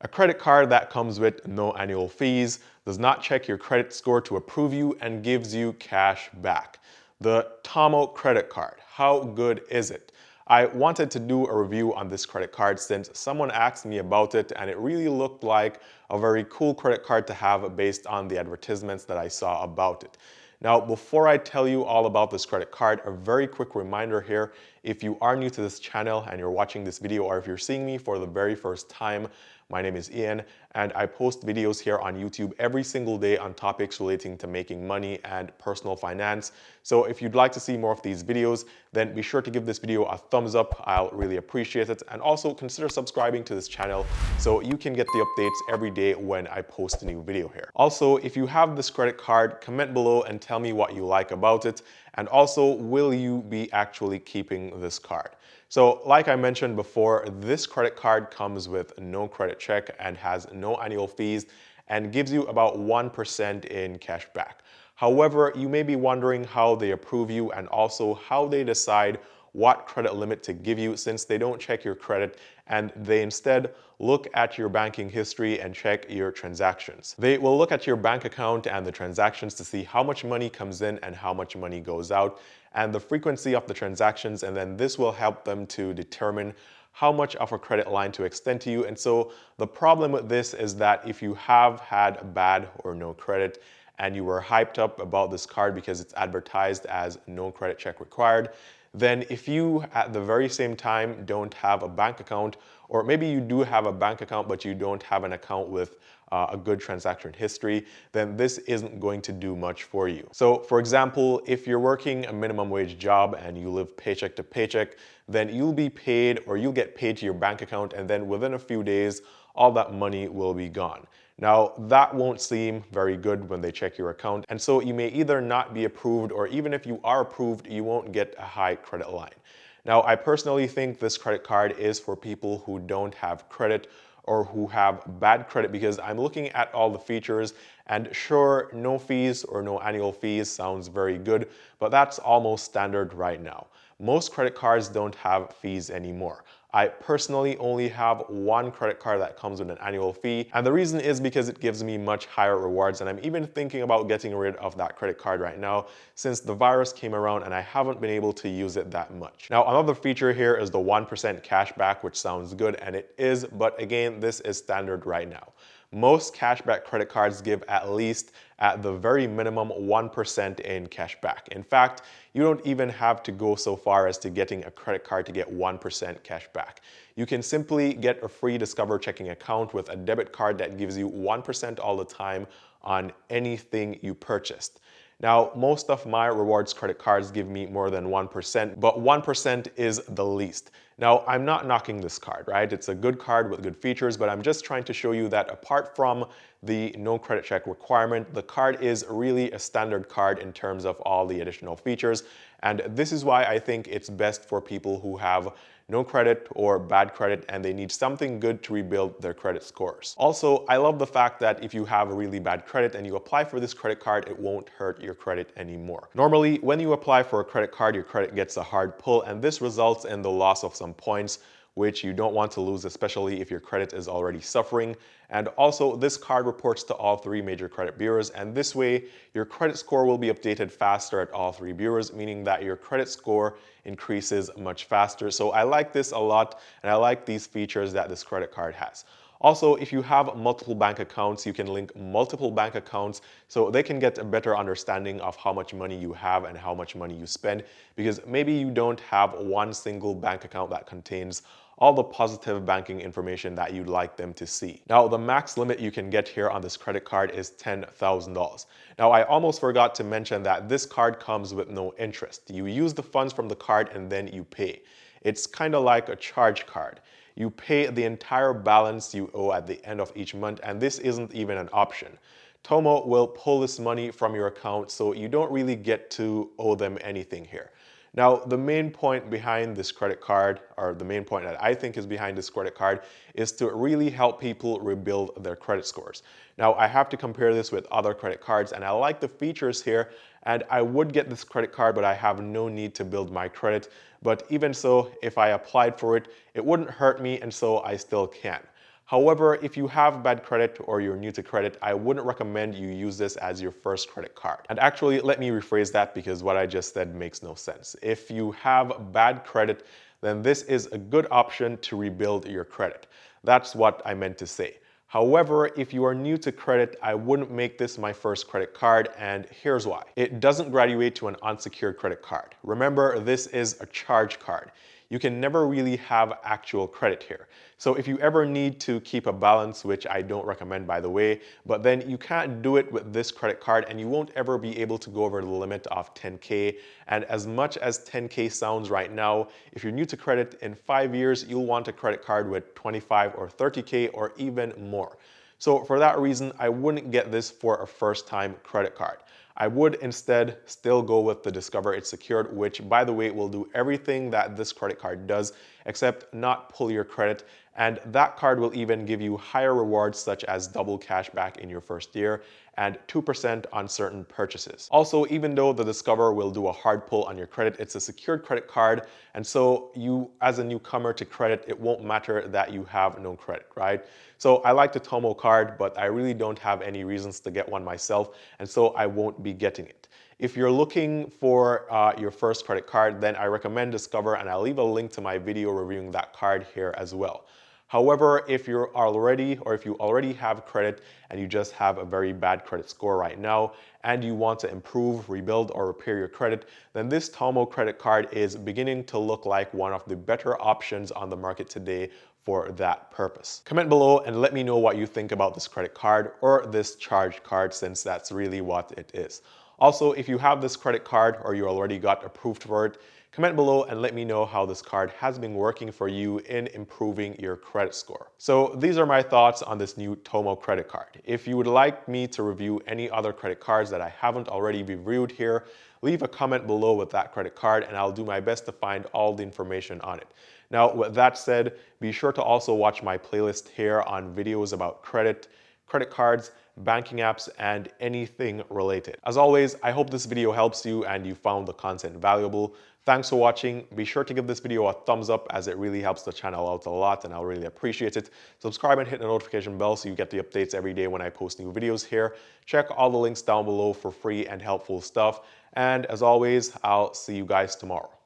A credit card that comes with no annual fees, does not check your credit score to approve you, and gives you cash back. The TOMO credit card. How good is it? I wanted to do a review on this credit card since someone asked me about it and it really looked like a very cool credit card to have based on the advertisements that I saw about it. Now, before I tell you all about this credit card, a very quick reminder here. If you are new to this channel and you're watching this video, or if you're seeing me for the very first time, my name is Eann, and I post videos here on YouTube every single day on topics relating to making money and personal finance. So if you'd like to see more of these videos, then be sure to give this video a thumbs up. I'll really appreciate it. And also consider subscribing to this channel so you can get the updates every day when I post a new video here. Also, if you have this credit card, comment below and tell me what you like about it. And also, will you be actually keeping this card? So like I mentioned before, this credit card comes with no credit check and has no annual fees and gives you about 1% in cash back. However, you may be wondering how they approve you and also how they decide what credit limit to give you, since they don't check your credit and they instead look at your banking history and check your transactions. They will look at your bank account and the transactions to see how much money comes in and how much money goes out and the frequency of the transactions, and then this will help them to determine how much of a credit line to extend to you. And so the problem with this is that if you have had bad or no credit and you were hyped up about this card because it's advertised as no credit check required, then if you at the very same time don't have a bank account, or maybe you do have a bank account but you don't have an account with a good transaction history, then this isn't going to do much for you. So for example, if you're working a minimum wage job and you live paycheck to paycheck, then you'll be paid, or you'll get paid to your bank account, and then within a few days, all that money will be gone. Now, that won't seem very good when they check your account, and so you may either not be approved, or even if you are approved, you won't get a high credit line. Now, I personally think this credit card is for people who don't have credit or who have bad credit, because I'm looking at all the features, and sure, no fees or no annual fees sounds very good, but that's almost standard right now. Most credit cards don't have fees anymore. I personally only have one credit card that comes with an annual fee, and the reason is because it gives me much higher rewards, and I'm even thinking about getting rid of that credit card right now since the virus came around and I haven't been able to use it that much. Now, another feature here is the 1% cashback, which sounds good, and it is, but again, this is standard right now. Most cashback credit cards give at least, at the very minimum, 1% in cashback. In fact, you don't even have to go so far as to getting a credit card to get 1% cashback. You can simply get a free Discover checking account with a debit card that gives you 1% all the time on anything you purchased. Now, most of my rewards credit cards give me more than 1%, but 1% is the least. Now, I'm not knocking this card, right? It's a good card with good features, but I'm just trying to show you that apart from the no credit check requirement, the card is really a standard card in terms of all the additional features. And this is why I think it's best for people who have no credit or bad credit and they need something good to rebuild their credit scores. Also, I love the fact that if you have a really bad credit and you apply for this credit card, it won't hurt your credit anymore. Normally, when you apply for a credit card, your credit gets a hard pull, and this results in the loss of some points, which you don't want to lose, especially if your credit is already suffering. And also, this card reports to all three major credit bureaus, and this way your credit score will be updated faster at all three bureaus, meaning that your credit score increases much faster. So I like this a lot, and I like these features that this credit card has. Also, if you have multiple bank accounts, you can link multiple bank accounts so they can get a better understanding of how much money you have and how much money you spend, because maybe you don't have one single bank account that contains all the positive banking information that you'd like them to see. Now, the max limit you can get here on this credit card is $10,000. Now, I almost forgot to mention that this card comes with no interest. You use the funds from the card and then you pay. It's kind of like a charge card. You pay the entire balance you owe at the end of each month, and this isn't even an option. TOMO will pull this money from your account, so you don't really get to owe them anything here. Now, the main point behind this credit card, or the main point that I think is behind this credit card, is to really help people rebuild their credit scores. Now, I have to compare this with other credit cards, and I like the features here, and I would get this credit card, but I have no need to build my credit. But even so, if I applied for it, it wouldn't hurt me, and so I still can. However, if you have bad credit or you're new to credit, I wouldn't recommend you use this as your first credit card. And actually, let me rephrase that because what I just said makes no sense. If you have bad credit, then this is a good option to rebuild your credit. That's what I meant to say. However, if you are new to credit, I wouldn't make this my first credit card, and here's why. It doesn't graduate to an unsecured credit card. Remember, this is a charge card. You can never really have actual credit here. So if you ever need to keep a balance, which I don't recommend by the way, but then you can't do it with this credit card and you won't ever be able to go over the limit of 10K. And as much as 10K sounds right now, if you're new to credit, in 5 years, you'll want a credit card with 25 or 30K or even more. So for that reason, I wouldn't get this for a first-time credit card. I would instead still go with the Discover It's Secured, which by the way will do everything that this credit card does except not pull your credit, and that card will even give you higher rewards such as double cash back in your first year and 2% on certain purchases. Also, even though the Discover will do a hard pull on your credit, it's a secured credit card, and so you as a newcomer to credit, it won't matter that you have no credit, right? So I like the TOMO card, but I really don't have any reasons to get one myself, and so I won't be getting it. If you're looking for your first credit card, then I recommend Discover, and I'll leave a link to my video reviewing that card here as well. However, if you already have credit and you just have a very bad credit score right now and you want to improve, rebuild, or repair your credit, then this TOMO credit card is beginning to look like one of the better options on the market today for that purpose. Comment below and let me know what you think about this credit card or this charge card, since that's really what it is. Also, if you have this credit card or you already got approved for it, comment below and let me know how this card has been working for you in improving your credit score. So these are my thoughts on this new TOMO credit card. If you would like me to review any other credit cards that I haven't already reviewed here, leave a comment below with that credit card and I'll do my best to find all the information on it. Now, with that said, be sure to also watch my playlist here on videos about credit cards, banking apps, and anything related. As always, I hope this video helps you and you found the content valuable. Thanks for watching. Be sure to give this video a thumbs up as it really helps the channel out a lot and I'll really appreciate it. Subscribe and hit the notification bell so you get the updates every day when I post new videos here. Check all the links down below for free and helpful stuff. And as always, I'll see you guys tomorrow.